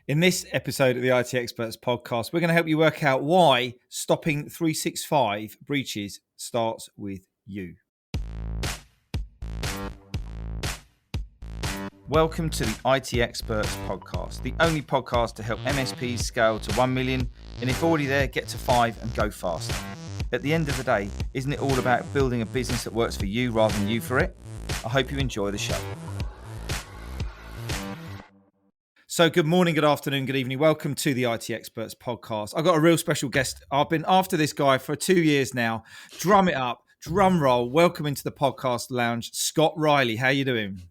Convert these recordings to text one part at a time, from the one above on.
In this episode of the IT Experts podcast, we're going to help you work out why stopping 365 breaches starts with you. Welcome to the IT Experts podcast, the only podcast to help MSPs scale to 1 million, and if already there, get to 5 and go faster. At the end of the day, isn't it all about building a business that works for you rather than you for it? I hope you enjoy the show. So good morning, good afternoon, good evening. Welcome to the IT Experts podcast. I've got a real special guest. I've been after this guy for 2 years now. Drum it up, drum roll. Welcome into the podcast lounge, Scott Riley. How you doing?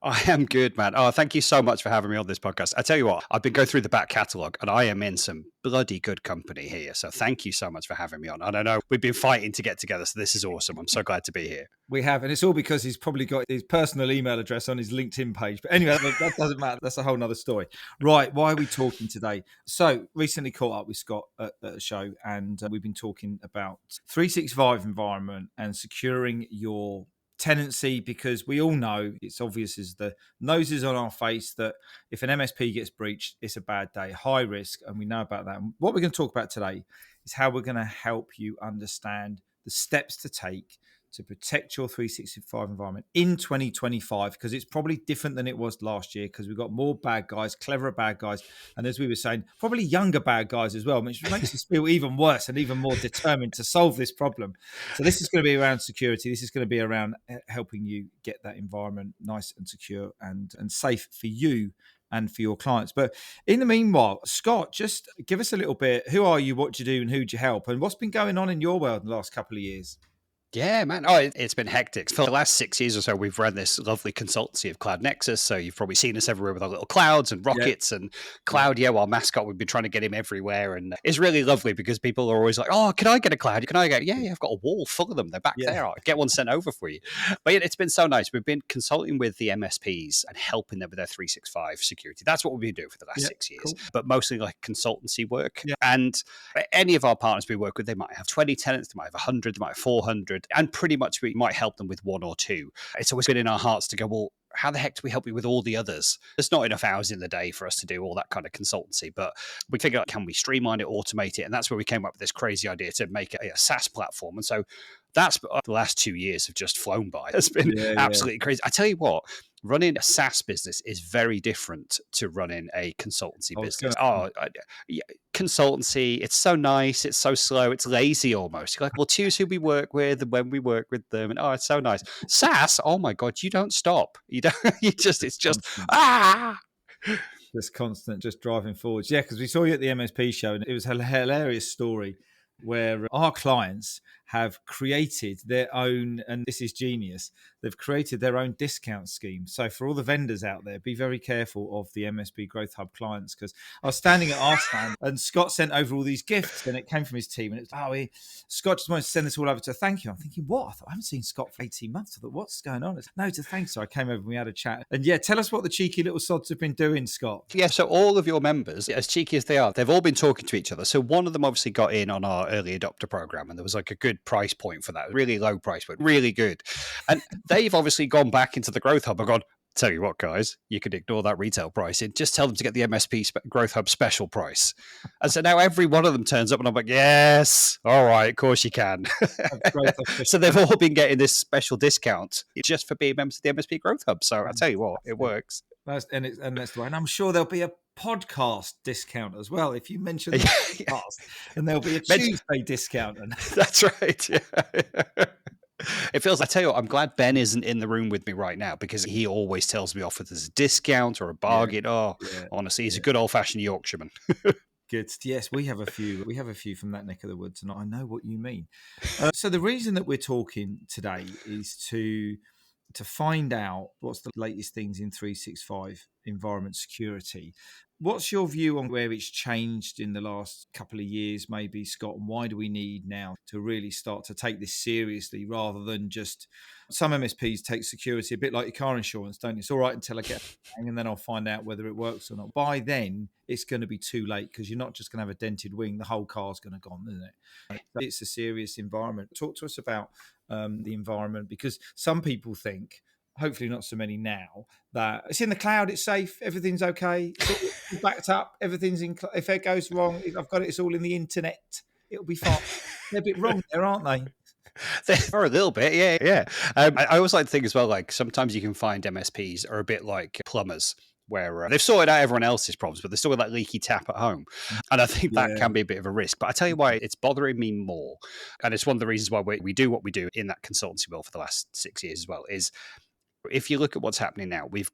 I am good, man. Oh, thank you so much for having me on this podcast. I tell you what, I've been going through the back catalogue and I am in some bloody good company here. So thank you so much for having me on. And I know we've been fighting to get together, so this is awesome. I'm so glad to be here. We have, and it's all because he's probably got his personal email address on his LinkedIn page. But anyway, that doesn't matter. That's a whole nother story. Right, why are we talking today? So recently caught up with Scott at a show, and we've been talking about 365 environment and securing your tenancy, because we all know it's obvious as the noses on our face that if an MSP gets breached, it's a bad day, high risk, and we know about that. And what we're going to talk about today is how we're going to help you understand the steps to take to protect your 365 environment in 2025, because it's probably different than it was last year, because we've got more bad guys, cleverer bad guys, and as we were saying, probably younger bad guys as well, which makes us feel even worse and even more determined to solve this problem. So this is going to be around security. This is going to be around helping you get that environment nice and secure and safe for you and for your clients. But in the meanwhile, Scott, just give us a little bit. Who are you, what do you do, and who do you help, and what's been going on in your world in the last couple of years? Yeah, man. Oh, it's been hectic. For the last 6 years or so, we've run this lovely consultancy of Cloud Nexus. So you've probably seen us everywhere with our little clouds and rockets and Cloud. Yeah, our mascot, we've been trying to get him everywhere. And it's really lovely because people are always like, oh, can I get a cloud? Can I get? Yeah, I've got a wall full of them. They're back there. I'll get one sent over for you. But yeah, it's been so nice. We've been consulting with the MSPs and helping them with their 365 security. That's what we've been doing for the last 6 years, but mostly like consultancy work. And any of our partners we work with, they might have 20 tenants, they might have 100, they might have 400, and pretty much we might help them with one or two. It's always been in our hearts to go, well, how the heck do we help you with all the others? There's not enough hours in the day for us to do all that kind of consultancy, but we figured out, can we streamline it, automate it? And that's where we came up with this crazy idea to make it a SaaS platform. And so that's the last 2 years have just flown by. It's been absolutely crazy. I tell you what, running a SaaS business is very different to running a consultancy business. Consultancy, it's so nice, it's so slow, it's lazy almost. You're like, we'll choose who we work with and when we work with them, and it's so nice. SaaS, oh my God, you don't stop. You don't. It's just just constant, just driving forwards. Yeah, because we saw you at the MSP show, and it was a hilarious story where our clients have created their own, and this is genius, they've created their own discount scheme. So for all the vendors out there, be very careful of the MSP Growth Hub clients, because I was standing at our stand and Scott sent over all these gifts, and it came from his team, and it's, Scott just wanted to send this all over to thank you. I'm thinking, what? I haven't seen Scott for 18 months. I thought, what's going on? No, to thank. So I came over and we had a chat. And yeah, tell us what the cheeky little sods have been doing, Scott. Yeah, so all of your members, as cheeky as they are, they've all been talking to each other. So one of them obviously got in on our early adopter program, and there was like a good price point for that. Really low price, but really good. And they've obviously gone back into the Growth Hub and gone, tell you what, guys, you could ignore that retail pricing. Just tell them to get the MSP Growth Hub special price. And so now every one of them turns up and I'm like, yes, all right, of course you can. So they've all been getting this special discount just for being members of the MSP Growth Hub. So I tell you what, it works. That's right. And I'm sure there'll be a podcast discount as well if you mention the podcast, and there'll be a Tuesday discount. That's right. Yeah. It feels, I tell you what, I'm glad Ben isn't in the room with me right now, because he always tells me off if there's a discount or a bargain. Honestly, he's a good old-fashioned Yorkshireman. Good. Yes, we have a few. We have a few from that neck of the woods, and I know what you mean. So the reason that we're talking today is to find out what's the latest things in 365 environment security. What's your view on where it's changed in the last couple of years, maybe, Scott, and why do we need now to really start to take this seriously rather than just, some MSPs take security a bit like your car insurance, don't you? It's all right until I get a and then I'll find out whether it works or not. By then, it's going to be too late, because you're not just going to have a dented wing, the whole car's going to go on, isn't it? It's a serious environment. Talk to us about the environment, because some people think, hopefully not so many now, that it's in the cloud, it's safe, everything's okay, it's all backed up, everything's in. If it goes wrong, I've got it. It's all in the internet. It'll be fine. They're a bit wrong there, aren't they? For a little bit, yeah. I always like to think as well, like sometimes you can find MSPs are a bit like plumbers, where they've sorted out everyone else's problems, but they're still got that leaky tap at home. And I think that can be a bit of a risk. But I tell you why it's bothering me more. And it's one of the reasons why we do what we do in that consultancy world for the last 6 years as well, is if you look at what's happening now, we've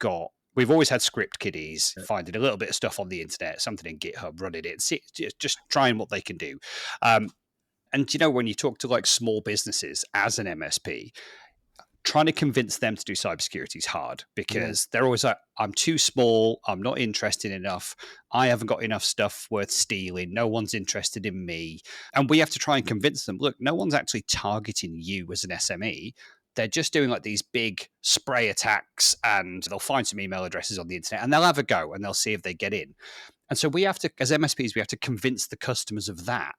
always had script kiddies finding a little bit of stuff on the internet, something in GitHub, running it, just trying what they can do. And when you talk to like small businesses as an MSP, trying to convince them to do cybersecurity is hard because they're always like, I'm too small, I'm not interested enough, I haven't got enough stuff worth stealing, no one's interested in me. And we have to try and convince them, look, no one's actually targeting you as an SME. They're just doing like these big spray attacks, and they'll find some email addresses on the internet and they'll have a go and they'll see if they get in. And so we have to, as MSPs, we have to convince the customers of that.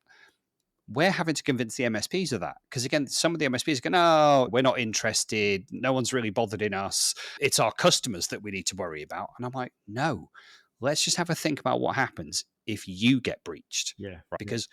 We're having to convince the MSPs of that. Because again, some of the MSPs go, no, we're not interested. No one's really bothered in us. It's our customers that we need to worry about. And I'm like, no, let's just have a think about what happens if you get breached. Yeah. Right? Because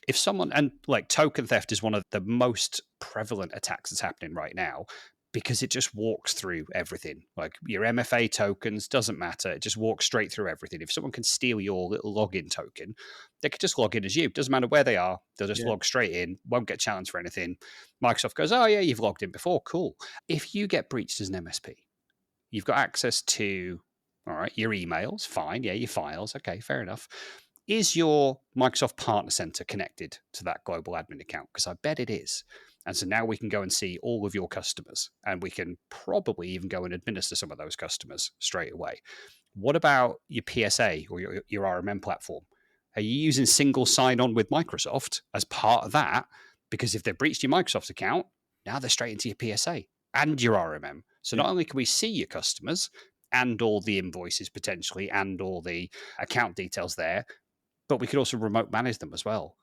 if someone, and like token theft is one of the most prevalent attacks that's happening right now, because it just walks through everything. Like your MFA tokens, doesn't matter. It just walks straight through everything. If someone can steal your little login token, they could just log in as you. Doesn't matter where they are. They'll just log straight in, won't get challenged for anything. Microsoft goes, oh yeah, you've logged in before. Cool. If you get breached as an MSP, you've got access to, all right, your emails, fine. Yeah, your files. Okay, fair enough. Is your Microsoft Partner Center connected to that global admin account? Because I bet it is. And so now we can go and see all of your customers, and we can probably even go and administer some of those customers straight away. What about your PSA or your RMM platform? Are you using single sign-on with Microsoft as part of that? Because if they've breached your Microsoft account, now they're straight into your PSA and your RMM. So not only can we see your customers and all the invoices potentially and all the account details there, but we could also remote manage them as well.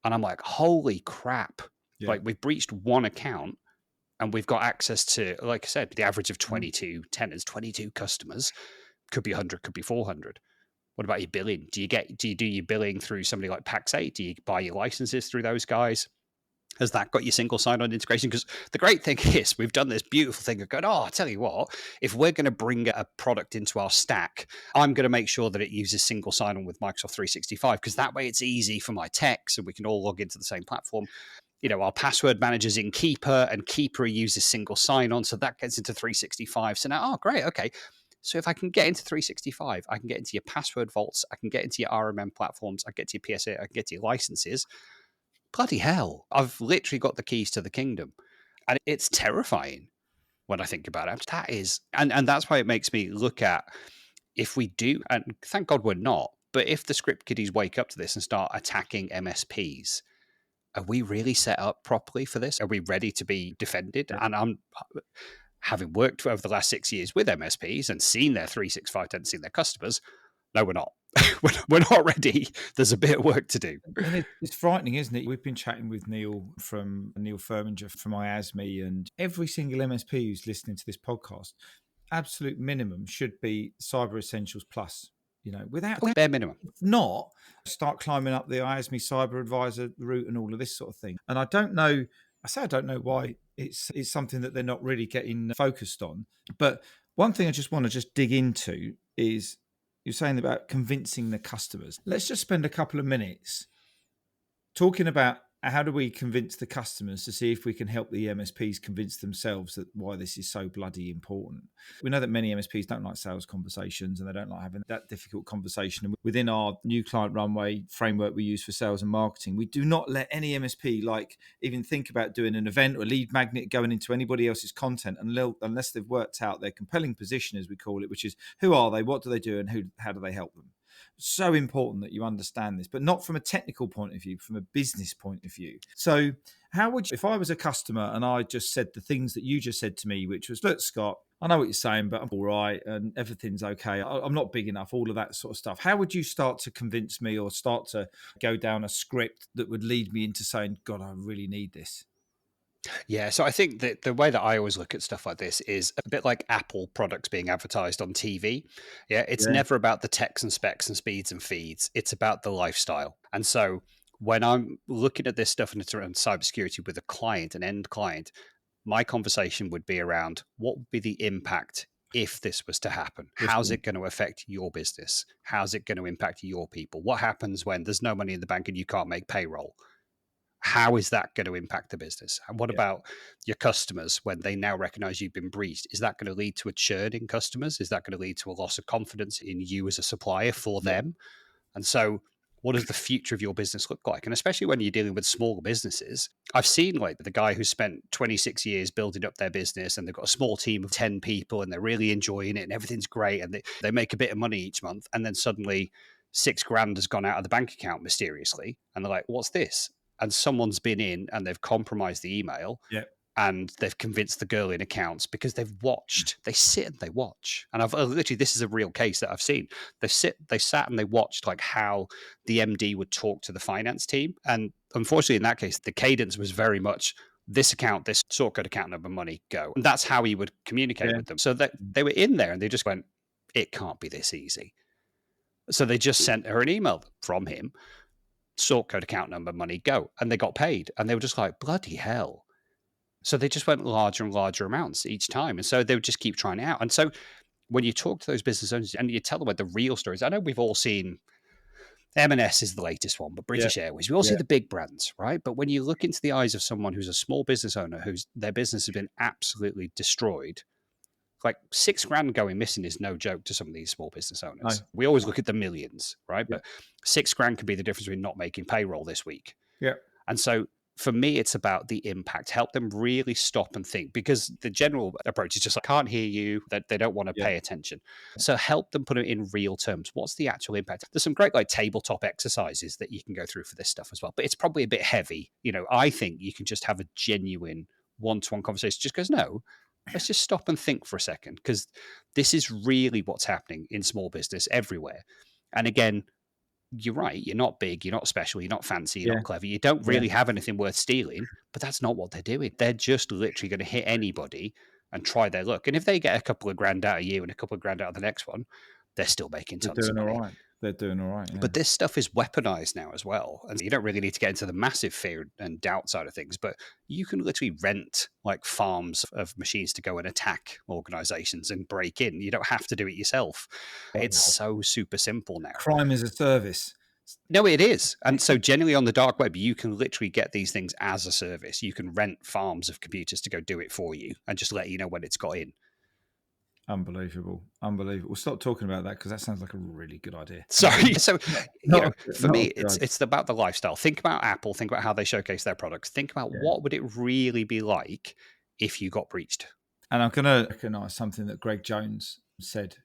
And I'm like, holy crap. Yeah. Like we've breached one account and we've got access to, like I said, the average of 22 tenants, 22 customers, could be 100, could be 400. What about your billing? Do you do your billing through somebody like Pax8? Do you buy your licenses through those guys? Has that got your single sign-on integration? Because the great thing is we've done this beautiful thing of going, oh, I'll tell you what, if we're going to bring a product into our stack, I'm going to make sure that it uses single sign-on with Microsoft 365, because that way it's easy for my techs and we can all log into the same platform. Our password manager's in Keeper, and Keeper uses single sign-on, so that gets into 365. So now, oh, great, okay. So if I can get into 365, I can get into your password vaults, I can get into your RMM platforms, I can get to your PSA, I can get to your licenses. Bloody hell, I've literally got the keys to the kingdom. And it's terrifying when I think about it. That is, and that's why it makes me look at, if we do, and thank God we're not, but if the script kiddies wake up to this and start attacking MSPs, are we really set up properly for this? Are we ready to be defended? Yeah. And I'm, having worked over the last 6 years with MSPs and seen their 365 tenants, seen their customers, no, we're not. We're not ready. There's a bit of work to do. And it's frightening, isn't it? We've been chatting with Neil Firminger from IASME, and every single MSP who's listening to this podcast, absolute minimum should be Cyber Essentials Plus. Without bare minimum. If not, start climbing up the IASME Cyber Advisor route and all of this sort of thing. And I don't know why it's something that they're not really getting focused on. But one thing I just want to just dig into is, you're saying about convincing the customers. Let's just spend a couple of minutes talking about how do we convince the customers to see if we can help the MSPs convince themselves that why this is so bloody important. We know that many MSPs don't like sales conversations and they don't like having that difficult conversation. And within our new client runway framework we use for sales and marketing, we do not let any MSP even think about doing an event or a lead magnet going into anybody else's content unless they've worked out their compelling position, as we call it, which is who are they, what do they do, and how do they help them. So important that you understand this, but not from a technical point of view, from a business point of view. So how would you, if I was a customer and I just said the things that you just said to me, which was, look, Scott, I know what you're saying, but I'm all right and everything's okay. I'm not big enough, all of that sort of stuff. How would you start to convince me or start to go down a script that would lead me into saying, God, I really need this? Yeah, so I think that the way that I always look at stuff like this is a bit like Apple products being advertised on TV. Yeah, it's Yeah. never about the techs and specs and speeds and feeds. It's about the lifestyle. And so when I'm looking at this stuff and it's around cybersecurity with a client, an end client, my conversation would be around what would be the impact if this was to happen? How's Listen, it going to affect your business? How's it going to impact your people? What happens when there's no money in the bank and you can't make payroll? How is that going to impact the business? And what yeah, about your customers when they now recognize you've been breached? Is that going to lead to a churn in customers? Is that going to lead to a loss of confidence in you as a supplier for yeah, them? And so, what does the future of your business look like? And especially when you're dealing with smaller businesses, I've seen like the guy who spent 26 years building up their business and they've got a small team of 10 people and they're really enjoying it and everything's great and they make a bit of money each month. And then suddenly 6 grand has gone out of the bank account mysteriously. And they're like, what's this? And someone's been in and they've compromised the email yeah, and they've convinced the girl in accounts because they sit and they watch. And I've literally, this is a real case that I've seen. They sat and they watched like how the MD would talk to the finance team. And unfortunately, in that case, the cadence was very much this account, this sort code account number, money, go. And that's how he would communicate yeah. with them. So that they were in there and they just went, it can't be this easy. So they just sent her an email from him, sort code account number, money, go. And they got paid. And they were just like, bloody hell. So they just went larger and larger amounts each time. And so they would just keep trying it out. And so when you talk to those business owners and you tell them about the real stories, I know we've all seen M&S is the latest one, but Yeah, British Airways, we all see yeah, the big brands, right? But when you look into the eyes of someone who's a small business owner, whose their business has been absolutely destroyed, like 6 grand going missing is no joke to some of these small business no, owners. We always look at the millions, right? yeah, But 6 grand could be the difference between not making payroll this week. yeah, And so for me, it's about the impact. Help them really stop and think because the general approach is just like, can't hear you, that they don't want to yeah, pay attention. So help them put it in real terms. What's the actual impact? There's some great like tabletop exercises that you can go through for this stuff as well, but it's probably a bit heavy. I think you can just have a genuine one-to-one conversation. Just goes, no, let's just stop and think for a second because this is really what's happening in small business everywhere. And again, you're right. You're not big. You're not special. You're not fancy. You're yeah, not clever. You don't yeah. really have anything worth stealing, but that's not what they're doing. They're just literally going to hit anybody and try their luck. And if they get a couple of grand out a year and a couple of grand out of the next one, they're still making They're tons of doing all money. right. They're doing all right. Yeah, But this stuff is weaponized now as well. And you don't really need to get into the massive fear and doubt side of things, but you can literally rent like farms of machines to go and attack organizations and break in. You don't have to do it yourself. It's so super simple now. crime is a service. No, it is. And so generally on the dark web, you can literally get these things as a service. You can rent farms of computers to go do it for you and just let you know when it's got in. Unbelievable, unbelievable. We'll stop talking about that because that sounds like a really good idea. Sorry. So, for Not me, a good idea. it's about the lifestyle. Think about Apple. Think about how they showcase their products. Think about Yeah. what would it really be like if you got breached. And I'm going to recognise something that Greg Jones said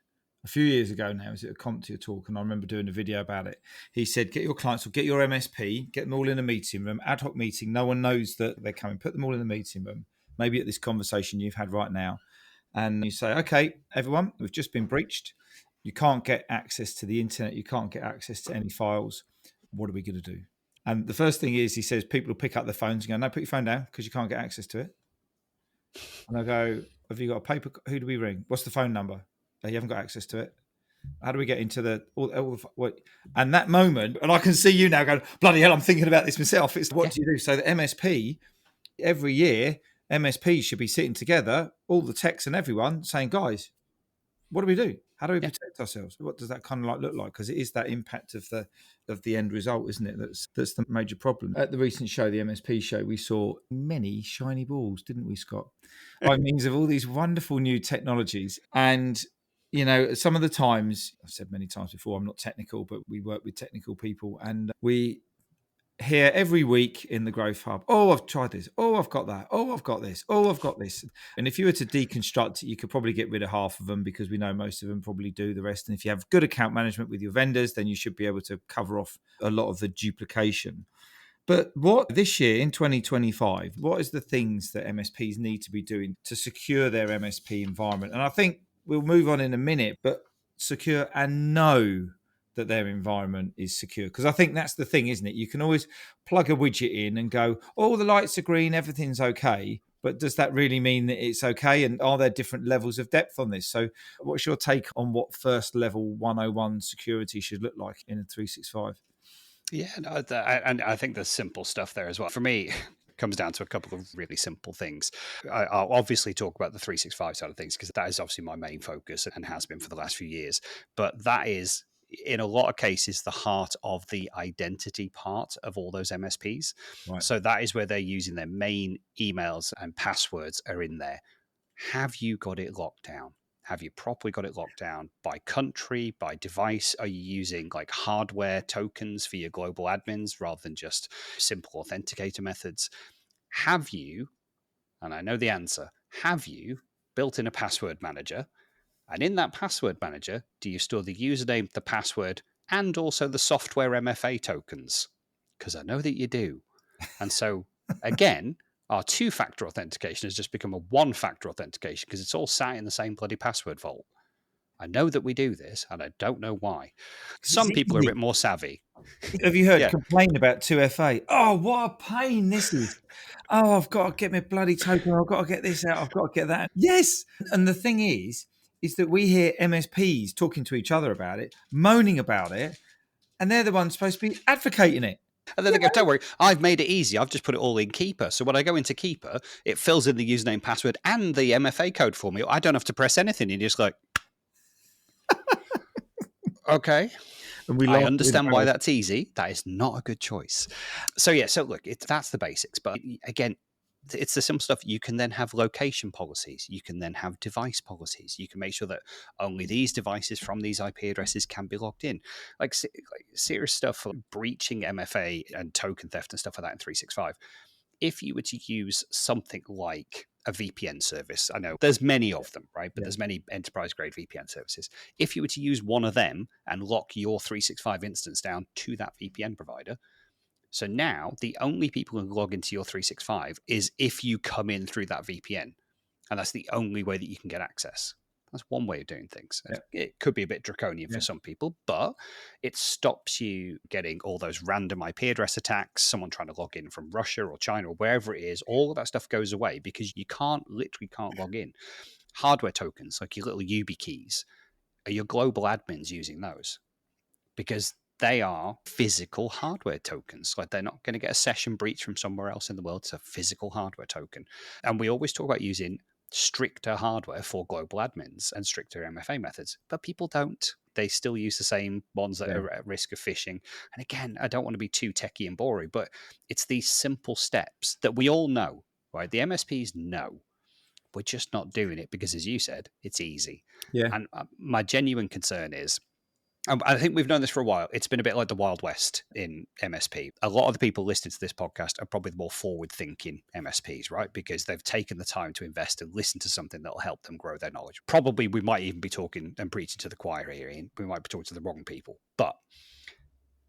a few years ago now. He was at a CompTIA talk, and I remember doing a video about it. He said, get your clients or get your MSP, get them all in a meeting room, ad hoc meeting. No one knows that they're coming. Put them all in the meeting room, maybe at this conversation you've had right now. And you say, okay, everyone, we've just been breached. You can't get access to the internet. You can't get access to any files. What are we going to do? And the first thing is, he says, people will pick up their phones and go, no, put your phone down because you can't get access to it. And I go, have you got a paper? Who do we ring? What's the phone number? You haven't got access to it. How do we get into the what? And that moment, and I can see you now going, bloody hell, I'm thinking about this myself. It's what do you do? So the MSP, every year, MSPs should be sitting together, all the techs and everyone saying, guys, what do we do? How do we protect ourselves? What does that kind of like look like? Because it is that impact of the end result, isn't it? That's the major problem. At the recent show, the MSP show, we saw many shiny balls, didn't we, Scott? By means of all these wonderful new technologies. And some of the times, I've said many times before, I'm not technical, but we work with technical people, and we hear every week in the Growth Hub, oh, I've tried this. Oh, I've got that. Oh, I've got this. Oh, I've got this. And if you were to deconstruct it, you could probably get rid of half of them because we know most of them probably do the rest. And if you have good account management with your vendors, then you should be able to cover off a lot of the duplication. But what this year in 2025, what is the things that MSPs need to be doing to secure their MSP environment? And I think we'll move on in a minute, but secure and know that their environment is secure. Because I think that's the thing, isn't it? You can always plug a widget in and go, all the lights are green, everything's okay. But does that really mean that it's okay? And are there different levels of depth on this? So what's your take on what first level 101 security should look like in a 365? Yeah, no, and I think there's simple stuff there as well. For me, it comes down to a couple of really simple things. I'll obviously talk about the 365 side of things because that is obviously my main focus and has been for the last few years. But that is, in a lot of cases, the heart of the identity part of all those MSPs. Right. So that is where they're using their main emails and passwords are in there. Have you got it locked down? Have you properly got it locked down by country, by device? Are you using like hardware tokens for your global admins rather than just simple authenticator methods? Have you, and I know the answer, have you built in a password manager? And in that password manager, do you store the username, the password, and also the software MFA tokens? Because I know that you do. And so, again, our two-factor authentication has just become a one-factor authentication because it's all sat in the same bloody password vault. I know that we do this, and I don't know why. Some people are a bit more savvy. Have you heard complain about 2FA? Oh, what a pain this is. Oh, I've got to get my bloody token. I've got to get this out. I've got to get that. Yes. And the thing is that we hear MSPs talking to each other about it, moaning about it, and they're the ones supposed to be advocating it. And then they go, don't worry, I've made it easy. I've just put it all in Keeper. So when I go into Keeper, it fills in the username, password, and the MFA code for me. I don't have to press anything. You're just like, okay. And I understand why that's easy. That is not a good choice. So yeah, so look, that's the basics. But again, it's the simple stuff. You can then have location policies. You can then have device policies. You can make sure that only these devices from these IP addresses can be logged in. Like serious stuff, like breaching MFA and token theft and stuff like that in 365. If you were to use something like a VPN service, I know there's many of them, right? But there's many enterprise-grade VPN services. If you were to use one of them and lock your 365 instance down to that VPN provider, so now the only people who log into your 365 is if you come in through that VPN. And that's the only way that you can get access. That's one way of doing things. Yeah. It could be a bit draconian for some people, but it stops you getting all those random IP address attacks, someone trying to log in from Russia or China or wherever it is. All of that stuff goes away because you literally can't log in. Hardware tokens, like your little YubiKeys, are your global admins using those? Because they are physical hardware tokens. Like they're not going to get a session breach from somewhere else in the world. It's a physical hardware token. And we always talk about using stricter hardware for global admins and stricter MFA methods, but people don't. They still use the same ones that are at risk of phishing. And again, I don't want to be too techie and boring, but it's these simple steps that we all know, right? The MSPs know. We're just not doing it because, as you said, it's easy. Yeah. And my genuine concern is, I think we've known this for a while. It's been a bit like the Wild West in MSP. A lot of the people listening to this podcast are probably the more forward-thinking MSPs, right? Because they've taken the time to invest and listen to something that will help them grow their knowledge. Probably we might even be talking and preaching to the choir here, Ian. We might be talking to the wrong people. But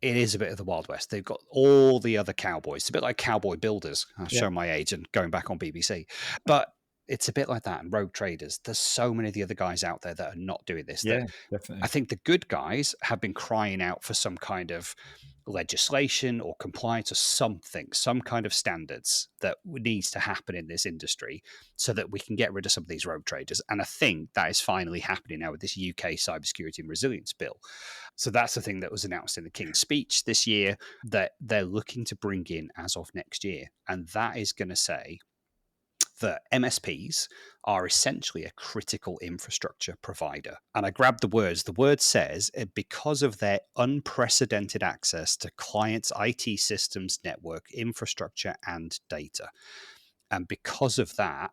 it is a bit of the Wild West. They've got all the other cowboys. It's a bit like Cowboy Builders. I'll show my age and going back on BBC. But it's a bit like that. And rogue traders, there's so many of the other guys out there that are not doing this. Yeah, definitely. I think the good guys have been crying out for some kind of legislation or compliance or something, some kind of standards that needs to happen in this industry so that we can get rid of some of these rogue traders. And I think that is finally happening now with this UK cybersecurity and resilience bill. So that's the thing that was announced in the King's speech this year that they're looking to bring in as of next year. And that is going to say that MSPs are essentially a critical infrastructure provider. And I grabbed the words. The word says, because of their unprecedented access to clients' IT systems, network, infrastructure, and data. And because of that,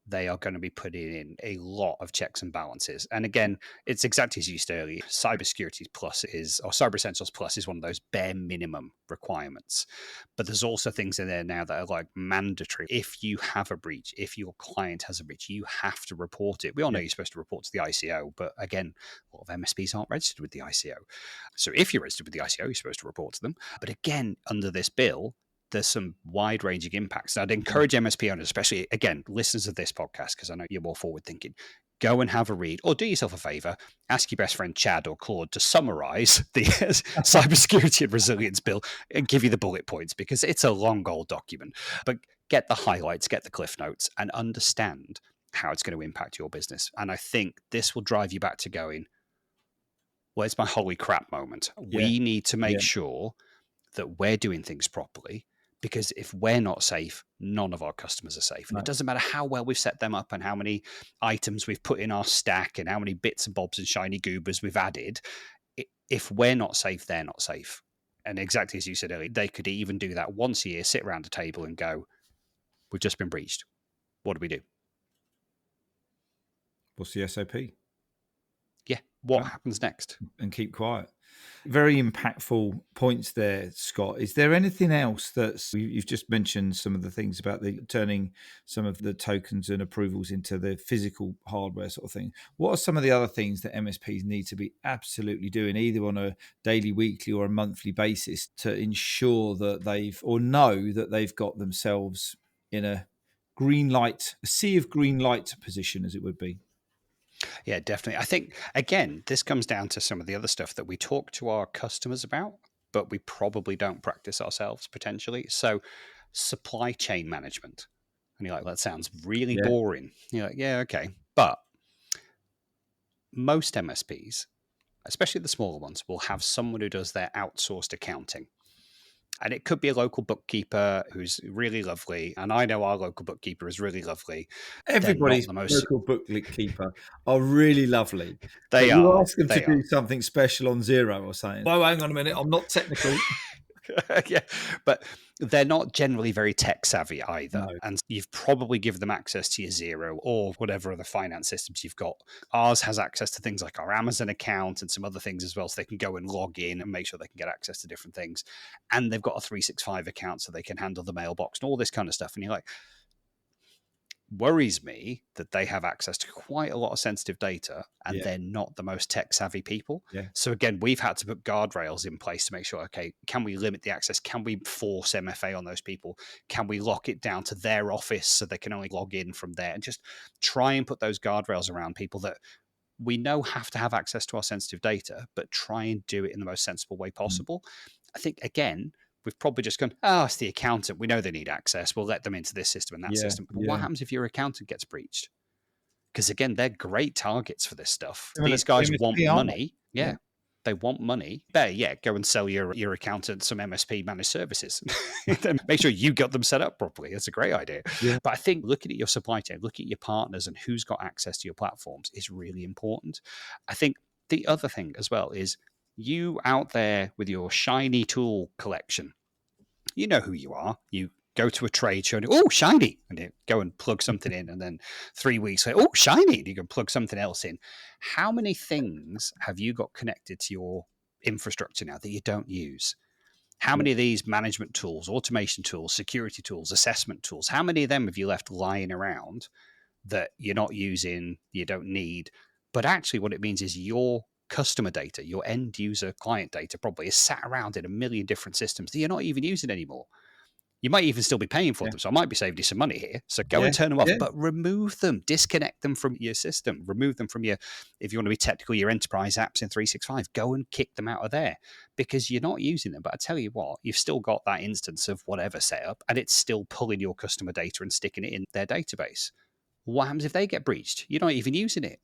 they are going to be putting in a lot of checks and balances. And again, it's exactly as you said earlier, Cybersecurity Plus or Cyber Essentials Plus is one of those bare minimum requirements. But there's also things in there now that are like mandatory. If you have a breach, if your client has a breach, you have to report it. We all know you're supposed to report to the ICO, but again, a lot of MSPs aren't registered with the ICO. So if you're registered with the ICO, you're supposed to report to them. But again, under this bill, there's some wide-ranging impacts. And I'd encourage MSP owners, especially, again, listeners of this podcast, because I know you're more forward-thinking, go and have a read, or do yourself a favor, ask your best friend Chad or Claude to summarize the cybersecurity and resilience bill and give you the bullet points, because it's a long old document. But get the highlights, get the cliff notes, and understand how it's going to impact your business. And I think this will drive you back to going, well, it's my holy crap moment. Yeah. We need to make Yeah. sure that we're doing things properly, because if we're not safe, none of our customers are safe. And No. it doesn't matter how well we've set them up and how many items we've put in our stack and how many bits and bobs and shiny goobers we've added. If we're not safe, they're not safe. And exactly as you said earlier, they could even do that once a year, sit around a table and go, we've just been breached. What do we do? What's the SOP? Yeah. What happens next? And keep quiet. Very impactful points there, Scott. Is there anything else you've just mentioned some of the things about turning some of the tokens and approvals into the physical hardware sort of thing? What are some of the other things that MSPs need to be absolutely doing, either on a daily, weekly, or a monthly basis, to ensure that know that they've got themselves in a sea of green light position, as it would be? Yeah, definitely. I think, again, this comes down to some of the other stuff that we talk to our customers about, but we probably don't practice ourselves potentially. So, supply chain management. And you're like, that sounds really boring. You're like, yeah, okay. But most MSPs, especially the smaller ones, will have someone who does their outsourced accounting. And it could be a local bookkeeper who's really lovely. And I know our local bookkeeper is really lovely. Everybody's local bookkeeper are really lovely. But you ask them to do something special on Xero or something. Oh, hang on a minute. I'm not technical. Yeah, but they're not generally very tech savvy either. No. And you've probably given them access to your Xero or whatever other finance systems you've got. Ours has access to things like our Amazon account and some other things as well. So they can go and log in and make sure they can get access to different things. And they've got a 365 account so they can handle the mailbox and all this kind of stuff. And you're like, worries me that they have access to quite a lot of sensitive data and they're not the most tech savvy people. Yeah. So again, we've had to put guardrails in place to make sure, okay, can we limit the access? Can we force MFA on those people? Can we lock it down to their office so they can only log in from there? And just try and put those guardrails around people that we know have to have access to our sensitive data, but try and do it in the most sensible way possible. I think, again, we've probably just gone, it's the accountant. We know they need access. We'll let them into this system and that system. But what happens if your accountant gets breached? Because again, they're great targets for this stuff. These guys want money. Yeah. They want money. Better yet, go and sell your accountant some MSP managed services. Make sure you got them set up properly. That's a great idea. Yeah. But I think looking at your supply chain, looking at your partners and who's got access to your platforms is really important. I think the other thing as well is you out there with your shiny tool collection. You know who you are. You go to a trade show and shiny, and you go and plug something in, and then 3 weeks later, shiny, and you can plug something else in. How many things have you got connected to your infrastructure now that you don't use? How many of these management tools, automation tools, security tools, assessment tools, how many of them have you left lying around that you're not using, you don't need? But actually what it means is your customer data, your end user client data probably is sat around in a million different systems that you're not even using anymore. You might even still be paying for them. So I might be saving you some money here. So go and turn them off, but remove them, disconnect them from your system, remove them from if you want to be technical, your enterprise apps in 365, go and kick them out of there because you're not using them. But I tell you what, you've still got that instance of whatever set up and it's still pulling your customer data and sticking it in their database. What happens if they get breached? You're not even using it.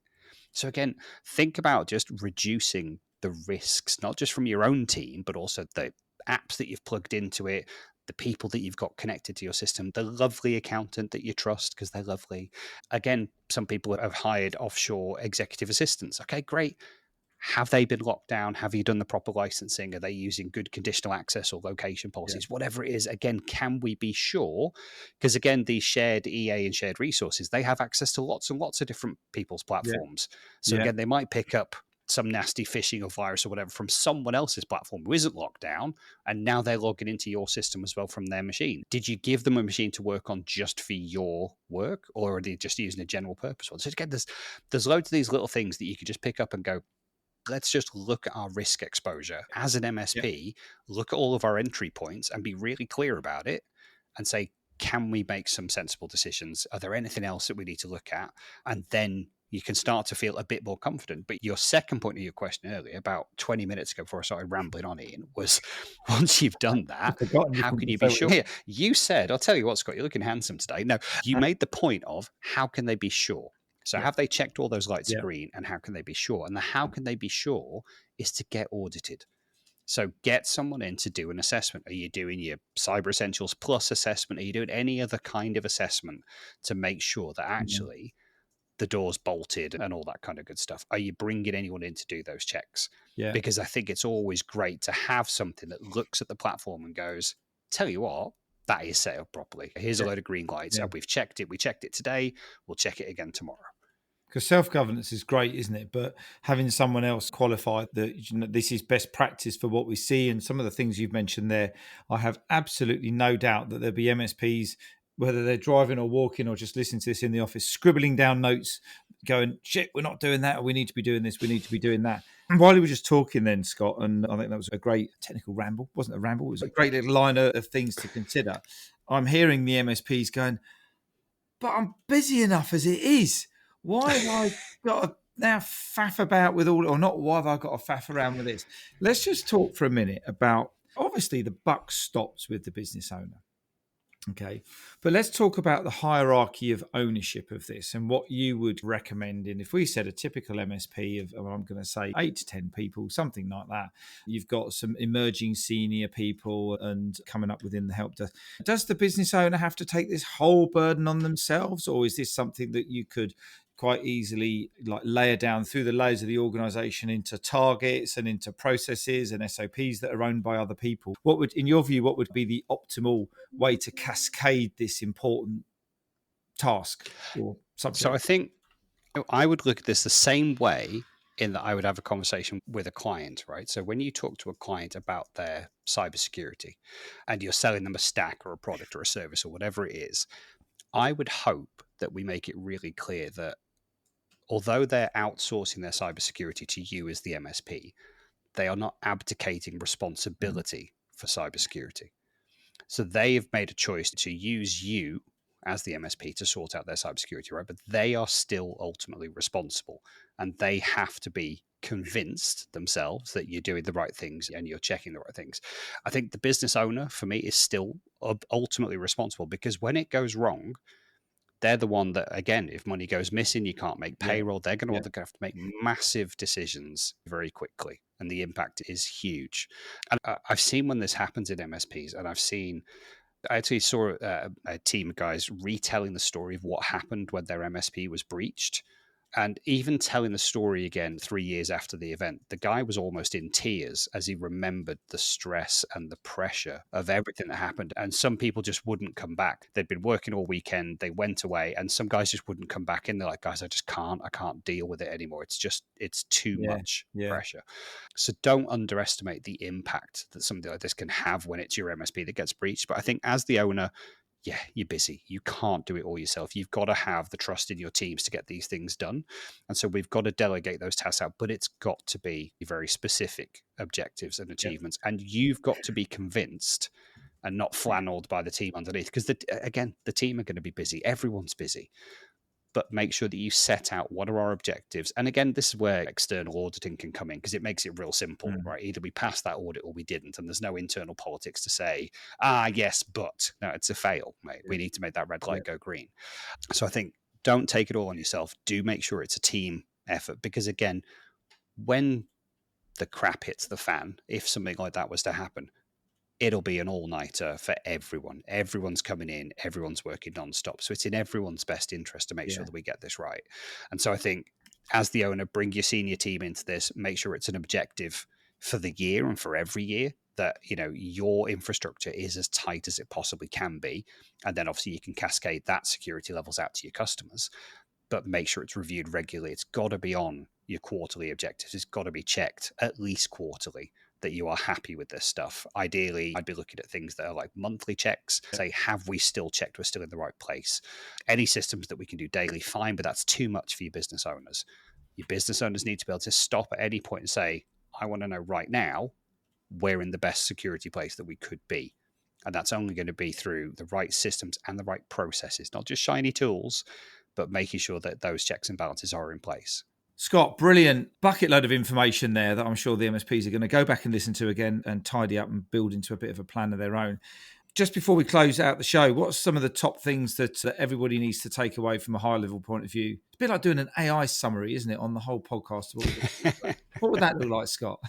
So again, think about just reducing the risks, not just from your own team, but also the apps that you've plugged into it, the people that you've got connected to your system, the lovely accountant that you trust because they're lovely. Again, some people have hired offshore executive assistants. Okay, great. Have they been locked down? Have you done the proper licensing? Are they using good conditional access or location policies? Whatever it is, again, can we be sure? Because again, these shared EA and shared resources, they have access to lots and lots of different people's platforms. So again, they might pick up some nasty phishing or virus or whatever from someone else's platform who isn't locked down, and now they're logging into your system as well from their machine. Did you give them a machine to work on just for your work, or are they just using a general purpose one? So again, there's loads of these little things that you could just pick up and go, let's just look at our risk exposure. As an MSP, look at all of our entry points and be really clear about it and say, can we make some sensible decisions? Are there anything else that we need to look at? And then you can start to feel a bit more confident. But your second point of your question earlier, about 20 minutes ago before I started rambling on, Ian, was once you've done that, I've forgotten how you can you say be what sure? Here, you said, I'll tell you what, Scott, you're looking handsome today. No, you made the point of how can they be sure? So Yeah. have they checked all those lights Yeah. green, and how can they be sure? And the how can they be sure is to get audited. So get someone in to do an assessment. Are you doing your Cyber Essentials Plus assessment? Are you doing any other kind of assessment to make sure that actually the door's bolted and all that kind of good stuff? Are you bringing anyone in to do those checks? Yeah. Because I think it's always great to have something that looks at the platform and goes, tell you what, that is set up properly. Here's a load of green lights. Yeah. We've checked it. We checked it today. We'll check it again tomorrow. Because self-governance is great, isn't it? But having someone else qualify that, you know, this is best practice for what we see, and some of the things you've mentioned there, I have absolutely no doubt that there'll be MSPs, whether they're driving or walking or just listening to this in the office, scribbling down notes, going, shit, we're not doing that, or we need to be doing this, we need to be doing that. And while we were just talking then, Scott, and I think that was a great technical ramble, wasn't a ramble, it was a great little line of things to consider. I'm hearing the MSPs going, but I'm busy enough as it is. Why have I got to now faff about with all, or not why have I got to faff around with this? Let's just talk for a minute about, obviously the buck stops with the business owner. Okay. But let's talk about the hierarchy of ownership of this and what you would recommend. And if we said a typical MSP of, I'm going to say 8 to 10 people, something like that, you've got some emerging senior people and coming up within the help desk. Does the business owner have to take this whole burden on themselves, or is this something that you could quite easily like layer down through the layers of the organization into targets and into processes and SOPs that are owned by other people? What would, in your view, what would be the optimal way to cascade this important task or subject? So I think I would look at this the same way, in that I would have a conversation with a client, right? So when you talk to a client about their cybersecurity and you're selling them a stack or a product or a service or whatever it is, I would hope that we make it really clear that although they're outsourcing their cybersecurity to you as the MSP, they are not abdicating responsibility for cybersecurity. So they have made a choice to use you as the MSP to sort out their cybersecurity, right? But they are still ultimately responsible, and they have to be convinced themselves that you're doing the right things and you're checking the right things. I think the business owner, for me, is still ultimately responsible, because when it goes wrong, they're the one that, again, if money goes missing, you can't make payroll, they're going to have to make massive decisions very quickly. And the impact is huge. And I've seen when this happens in MSPs, and I actually saw a team of guys retelling the story of what happened when their MSP was breached. And even telling the story again 3 years after the event, the guy was almost in tears as he remembered the stress and the pressure of everything that happened. And some people just wouldn't come back. They'd been working all weekend, they went away, and some guys just wouldn't come back in. They're like, guys, I can't deal with it anymore. It's too much pressure. So don't underestimate the impact that something like this can have when it's your MSP that gets breached. But I think as the owner, yeah, you're busy. You can't do it all yourself. You've got to have the trust in your teams to get these things done. And so we've got to delegate those tasks out, but it's got to be very specific objectives and achievements. And you've got to be convinced and not flanneled by the team underneath. Because, again, the team are going to be busy. Everyone's busy. But make sure that you set out what are our objectives. And again, this is where external auditing can come in, because it makes it real simple, right? Either we passed that audit or we didn't. And there's no internal politics to say, yes, but. No, it's a fail, mate. We need to make that red light go green. So I think don't take it all on yourself. Do make sure it's a team effort, because again, when the crap hits the fan, if something like that was to happen, it'll be an all-nighter for everyone. Everyone's coming in, everyone's working non-stop. So it's in everyone's best interest to make sure that we get this right. And so I think as the owner, bring your senior team into this, make sure it's an objective for the year and for every year, that, you know, your infrastructure is as tight as it possibly can be. And then obviously you can cascade that security levels out to your customers, but make sure it's reviewed regularly. It's got to be on your quarterly objectives. It's got to be checked at least quarterly that you are happy with this stuff. Ideally, I'd be looking at things that are like monthly checks. Say, have we still checked we're still in the right place? Any systems that we can do daily, fine, but that's too much for your business owners. Your business owners need to be able to stop at any point and say, I want to know right now, we're in the best security place that we could be. And that's only going to be through the right systems and the right processes, not just shiny tools, but making sure that those checks and balances are in place. Scott, brilliant bucket load of information there that I'm sure the MSPs are going to go back and listen to again and tidy up and build into a bit of a plan of their own. Just before we close out the show, what's some of the top things that everybody needs to take away from a high level point of view? It's a bit like doing an AI summary, isn't it, on the whole podcast? What would that look like, Scott?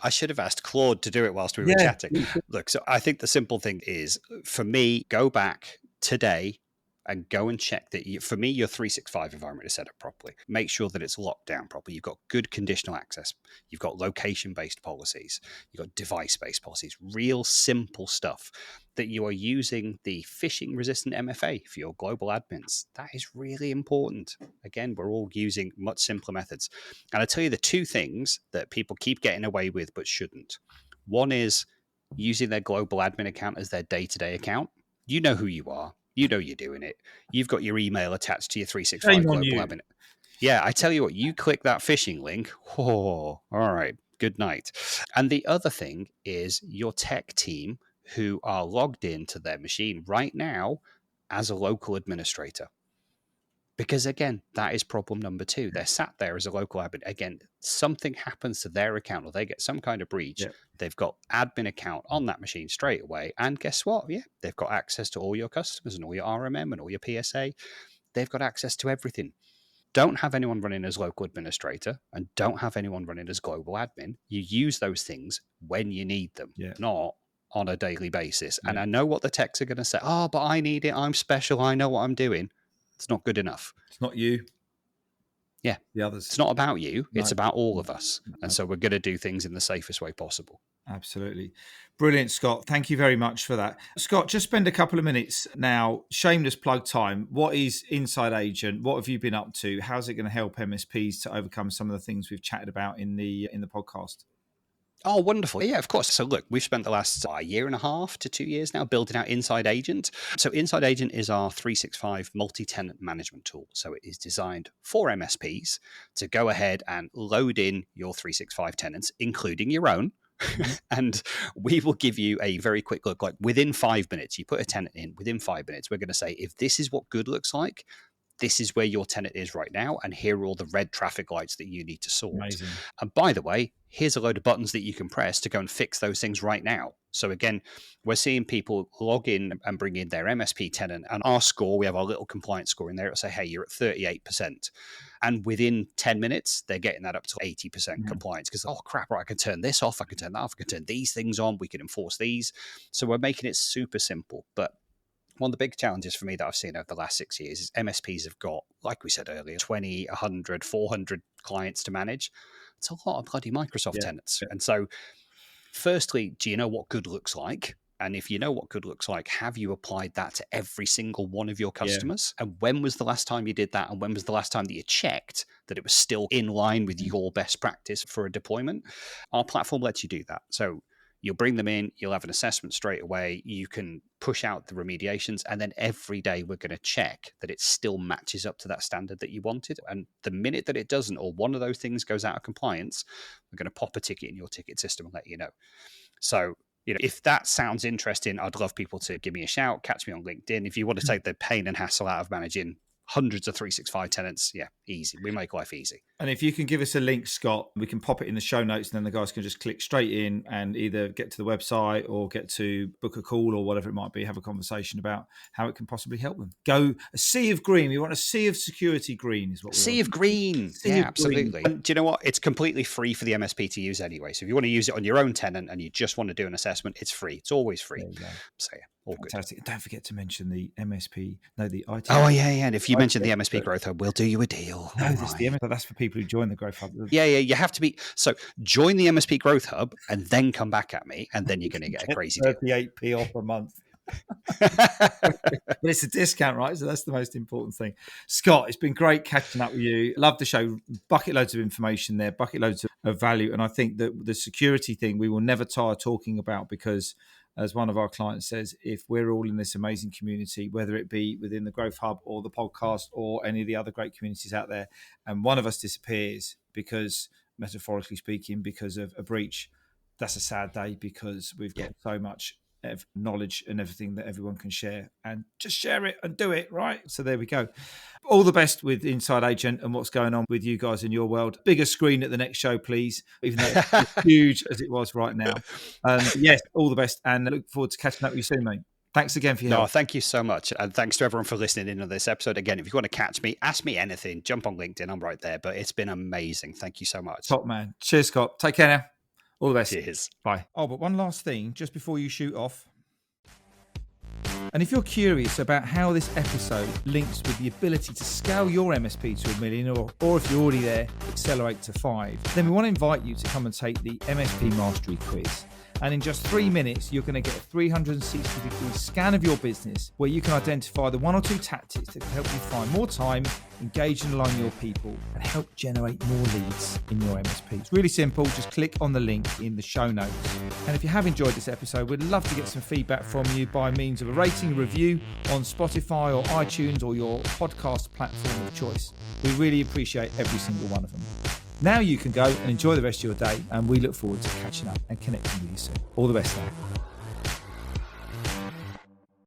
I should have asked Claude to do it whilst we were chatting. Look, so I think the simple thing is, for me, go back today and go and check that for me, your 365 environment is set up properly. Make sure that it's locked down properly. You've got good conditional access. You've got location-based policies. You've got device-based policies. Real simple stuff. That you are using the phishing-resistant MFA for your global admins. That is really important. Again, we're all using much simpler methods. And I tell you the two things that people keep getting away with but shouldn't. One is using their global admin account as their day-to-day account. You know who you are. You know you're doing it. You've got your email attached to your 365 global admin. Yeah, I tell you what, you click that phishing link. Oh, all right. Good night. And the other thing is your tech team who are logged into their machine right now as a local administrator. Because again, that is problem number two. They're sat there as a local admin. Again, something happens to their account or they get some kind of breach. Yep. They've got admin account on that machine straight away. And guess what? Yeah, they've got access to all your customers and all your RMM and all your PSA. They've got access to everything. Don't have anyone running as local administrator and don't have anyone running as global admin. You use those things when you need them, not on a daily basis. And I know what the techs are going to say. Oh, but I need it. I'm special. I know what I'm doing. It's not good enough. It's not you. Yeah. The others. It's not about you. No. It's about all of us. No. And so we're going to do things in the safest way possible. Absolutely. Brilliant, Scott. Thank you very much for that. Scott, just spend a couple of minutes now. Shameless plug time. What is Inside Agent? What have you been up to? How's it going to help MSPs to overcome some of the things we've chatted about in the podcast? Oh, wonderful. Yeah, of course. So look, we've spent the last year and a half to 2 years now building out Inside Agent. So Inside Agent is our 365 multi-tenant management tool. So it is designed for MSPs to go ahead and load in your 365 tenants, including your own. And we will give you a very quick look, like within 5 minutes, you put a tenant in, within 5 minutes, we're going to say, if this is what good looks like, this is where your tenant is right now, and here are all the red traffic lights that you need to sort. Amazing. And by the way, here's a load of buttons that you can press to go and fix those things right now. So again, we're seeing people log in and bring in their MSP tenant, and our score, we have our little compliance score in there. It'll say, hey, you're at 38%. And within 10 minutes, they're getting that up to 80% compliance because, oh, crap, right, I can turn this off, I can turn that off, I can turn these things on, we can enforce these. So we're making it super simple. But one of the big challenges for me that I've seen over the last 6 years is MSPs have got, like we said earlier, 20, 100, 400 clients to manage. It's a lot of bloody Microsoft tenants. And so, firstly, do you know what good looks like? And if you know what good looks like, have you applied that to every single one of your customers? And when was the last time you did that? And when was the last time that you checked that it was still in line with your best practice for a deployment? Our platform lets you do that. So you'll bring them in, you'll have an assessment straight away, you can push out the remediations, and then every day we're going to check that it still matches up to that standard that you wanted. And the minute that it doesn't, or one of those things goes out of compliance, we're going to pop a ticket in your ticket system and let you know. So, you know, if that sounds interesting, I'd love people to give me a shout, catch me on LinkedIn. If you want to take the pain and hassle out of managing hundreds of 365 tenants, yeah, easy. We make life easy. And if you can give us a link, Scott, we can pop it in the show notes, and then the guys can just click straight in and either get to the website or get to book a call or whatever it might be, have a conversation about how it can possibly help them. Go a sea of green. We want a sea of security green is what we want. Sea of green. Yeah, absolutely. And do you know what? It's completely free for the MSP to use anyway. So if you want to use it on your own tenant and you just want to do an assessment, it's free. It's always free. So yeah. All fantastic. good. Don't forget to mention the MSP, the IT. Oh, yeah. And if you mention the MSP Growth Hub, we'll do you a deal. No, that's the MSP. That's for people who join the Growth Hub. Yeah. You have to be. So join the MSP Growth Hub and then come back at me, and then you're going to get a crazy deal. 38p off a month. But it's a discount, right? So that's the most important thing. Scott, it's been great catching up with you. Love the show. Bucket loads of information there, bucket loads of value. And I think that the security thing we will never tire talking about, because as one of our clients says, if we're all in this amazing community, whether it be within the Growth Hub or the podcast or any of the other great communities out there, and one of us disappears because, metaphorically speaking, because of a breach, that's a sad day, because we've got so much knowledge and everything that everyone can share, and just share it and do it, right? So there we go. All the best with Inside Agent and what's going on with you guys in your world. Bigger screen at the next show, please, even though it's huge as it was right now. Yes, all the best, and I look forward to catching up with you soon, mate. Thanks again for your help. No, thank you so much. And thanks to everyone for listening in on this episode. Again, if you want to catch me, ask me anything, jump on LinkedIn. I'm right there. But it's been amazing. Thank you so much. Top man. Cheers, Scott. Take care now. All the best. Cheers. Bye. Oh, but one last thing just before you shoot off. And if you're curious about how this episode links with the ability to scale your MSP to $1 million, or if you're already there, accelerate to 5, then we want to invite you to come and take the MSP Mastery Quiz. And in just 3 minutes, you're going to get a 360-degree scan of your business where you can identify the 1 or 2 tactics that can help you find more time, engage and align your people, and help generate more leads in your MSP. It's really simple. Just click on the link in the show notes. And if you have enjoyed this episode, we'd love to get some feedback from you by means of a rating, review on Spotify or iTunes or your podcast platform of choice. We really appreciate every single one of them. Now you can go and enjoy the rest of your day, and we look forward to catching up and connecting with you soon. All the best now.